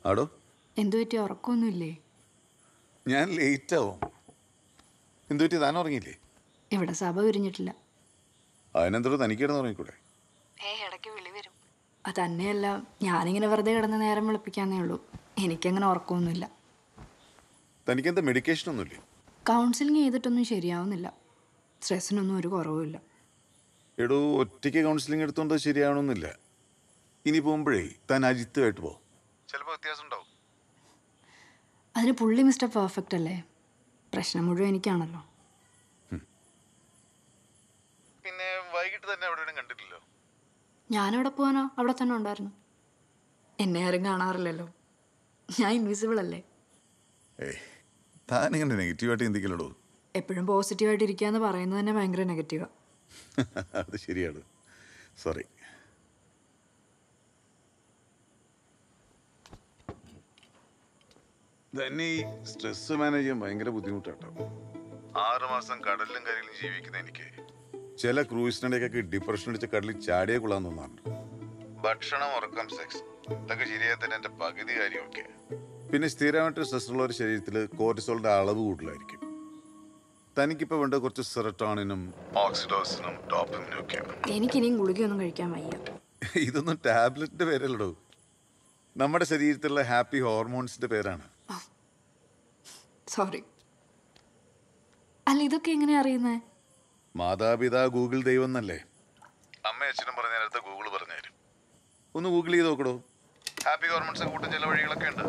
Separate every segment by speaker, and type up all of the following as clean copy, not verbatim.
Speaker 1: ആടോ
Speaker 2: എന്തു പറ്റി ഉറക്കമൊന്നുമില്ലേ?
Speaker 1: ഞാൻ ലേറ്റ് ആവും. എന്തു പറ്റി, താൻ ഉറങ്ങിയില്ലേ?
Speaker 2: ഇവിടെ സഭ വിരിഞ്ഞിട്ടില്ല.
Speaker 1: അതിനെന്തോ തനിക്ക് കിടന്ന് ഉറങ്ങിക്കൂടെ?
Speaker 2: ഇടയ്ക്ക് വിളി വരും. അതന്നെയല്ല, ഞാനിങ്ങനെ വെറുതെ കിടന്ന് നേരം വിളിപ്പിക്കാന്നേ ഉള്ളൂ. എനിക്കങ്ങനെ ഉറക്കമൊന്നുമില്ല.
Speaker 1: തനിക്കെന്താ മെഡിക്കേഷൻ ഒന്നുമില്ലേ?
Speaker 2: കൗൺസിലിംഗ് ചെയ്തിട്ടൊന്നും ശരിയാവുന്നില്ല. സ്ട്രെസ്സിനൊന്നും ഒരു കുറവുമില്ല.
Speaker 1: എടോ, ഒറ്റയ്ക്ക് കൗൺസിലിംഗ് എടുത്തോണ്ട് ശരിയാവണമെന്നില്ല. ഇനി പോകുമ്പോഴേ താൻ അജിത്തുമായിട്ട് പോ, ചിലപ്പോൾ വ്യത്യാസം ഉണ്ടാവും.
Speaker 2: അതിന് പുള്ളി മിസ്റ്റർ പെർഫെക്റ്റ് അല്ലേ? പ്രശ്നം മുഴുവൻ എനിക്കാണല്ലോ.
Speaker 1: പിന്നെ വൈകിട്ട് തന്നെ എവിടെയും കണ്ടിട്ടില്ലോ?
Speaker 2: ഞാനെവിടെ പോകാനോ, അവിടെ തന്നെ ഉണ്ടായിരുന്നു. എന്നെ ആരും കാണാറില്ലല്ലോ, ഞാൻ ഇൻവിസിബിൾ അല്ലേ.
Speaker 1: ഏയ്, താനിങ്ങനെ നെഗറ്റീവായിട്ട് ചിന്തിക്കലോ.
Speaker 2: എപ്പോഴും പോസിറ്റീവായിട്ട് ഇരിക്കുക എന്ന് പറയുന്നത് തന്നെ ഭയങ്കര നെഗറ്റീവാണ്.
Speaker 1: അത് ശരിയാണ്, സോറി. തന്നെ ഈ സ്ട്രെസ് മാനേജ് ചെയ്യാൻ ഭയങ്കര ബുദ്ധിമുട്ടാട്ടോ. 6 മാസം കടലിലും കരയിലും ജീവിക്കുന്ന എനിക്ക് ചില ക്രൂസിനിടയ്ക്കൊക്കെ ഡിപ്രഷൻ അടിച്ച് കടലിൽ ചാടിയേ കൊള്ളാൻ തോന്നാറുണ്ട്. ഭക്ഷണം, ഉറക്കം, സെക്സ് ഇതൊക്കെ ശരിയായി തന്നെ എൻ്റെ പകുതി കാര്യമൊക്കെ. പിന്നെ സ്ഥിരമായിട്ട് സ്ട്രെസ് ഉള്ള ഒരു ശരീരത്തിൽ കോർട്ടിസോളിന്റെ അളവ് കൂടുതലായിരിക്കും. തനിക്കിപ്പോൾ വേണ്ട കുറച്ച് സെറട്ടോണിനും ഓക്സിഡോസിനും ഡോപ്പമിനും ഒക്കെയാണ്.
Speaker 2: എനിക്കിനിയും ഗുളികയൊന്നും കഴിക്കാൻ വയ്യ.
Speaker 1: ഇതൊന്നും ടാബ്ലറ്റിന്റെ പേരല്ലടോ, നമ്മുടെ ശരീരത്തിലുള്ള ഹാപ്പി ഹോർമോൺസിന്റെ പേരാണ്.
Speaker 2: സോറി. അല്ല, ഇതൊക്കെ എങ്ങനെയാ അറിയുന്നേ?
Speaker 1: മാതാപിതാ ഗൂഗിൾ ദൈവം എന്നല്ലേ അമ്മയും അച്ഛനും പറഞ്ഞ നേരത്തെ ഗൂഗിൾ പറഞ്ഞുതരും. ഒന്ന് ഗൂഗിൾ ചെയ്ത് നോക്കടോ. ഹാപ്പി ഹോർമോൺസ് കൂട്ടുന്ന ചില വഴികളൊക്കെ ഉണ്ട്.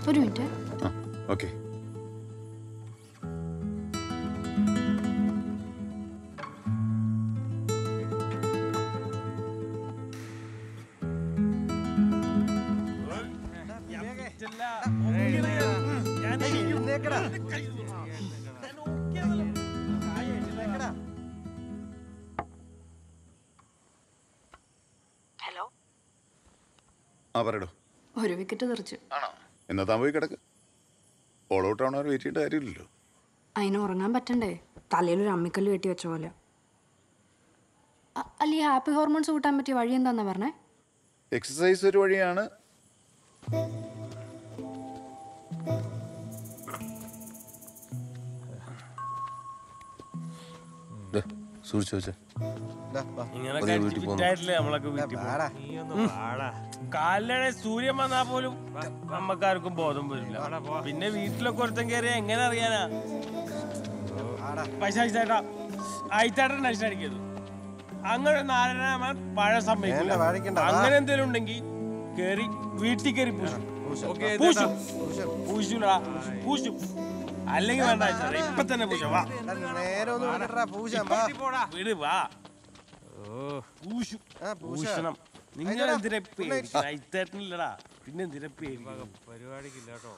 Speaker 2: ഒരു മിനിറ്റ്.
Speaker 1: ഓക്കെ.
Speaker 2: ഹലോ.
Speaker 1: ആ പറയടോ.
Speaker 2: ഒരു വിക്കറ്റ് തെറിച്ചു.
Speaker 1: ആണോ? എന്നാ താൻ പോയി കിടക്ക്. ഓൾ ഔട്ട് ആവണ വെയിറ്റ് ചെയ്യേണ്ട കാര്യമില്ലല്ലോ.
Speaker 2: അതിന് ഉറങ്ങാൻ പറ്റണ്ടേ? തലയിലൊരു അമ്മിക്കല്ല് കെട്ടി വെച്ച പോലെ. അല്ല, ഈ ഹാപ്പി ഹോർമോൺസ് കൂട്ടാൻ പറ്റിയ വഴി എന്താന്നാ പറഞ്ഞേ?
Speaker 1: എക്സസൈസ് ഒരു വഴിയാണ്.
Speaker 3: കാലിലെ സൂര്യൻ വന്നാ പോലും നമ്മക്കാർക്കും ബോധം വരില്ല. പിന്നെ വീട്ടിലൊക്കെ ഒരുത്തൻ കയറിയ എങ്ങനെ അറിയാനാ? പൈസ അയച്ചേട്ടാ, അയച്ചേട്ടൻ ടെൻഷൻ അടിക്കരുത്. അങ്ങനെ നാരായണ പഴ സമ്മതിക്കില്ല. അങ്ങനെ എന്തെങ്കിലും ഉണ്ടെങ്കിൽ കേറി വീട്ടിൽ കയറി പൂശും. അല്ലെങ്കിൽ വേണ്ട, ഇപ്പൊ തന്നെ പൂശം. വീട് വാ, പൂശണം. നിങ്ങൾ എന്തിനാ പേടിക്കണം? പിന്നെ എന്തിനാ പേടിക്കണം? പരിപാടിക്കില്ല കേട്ടോ.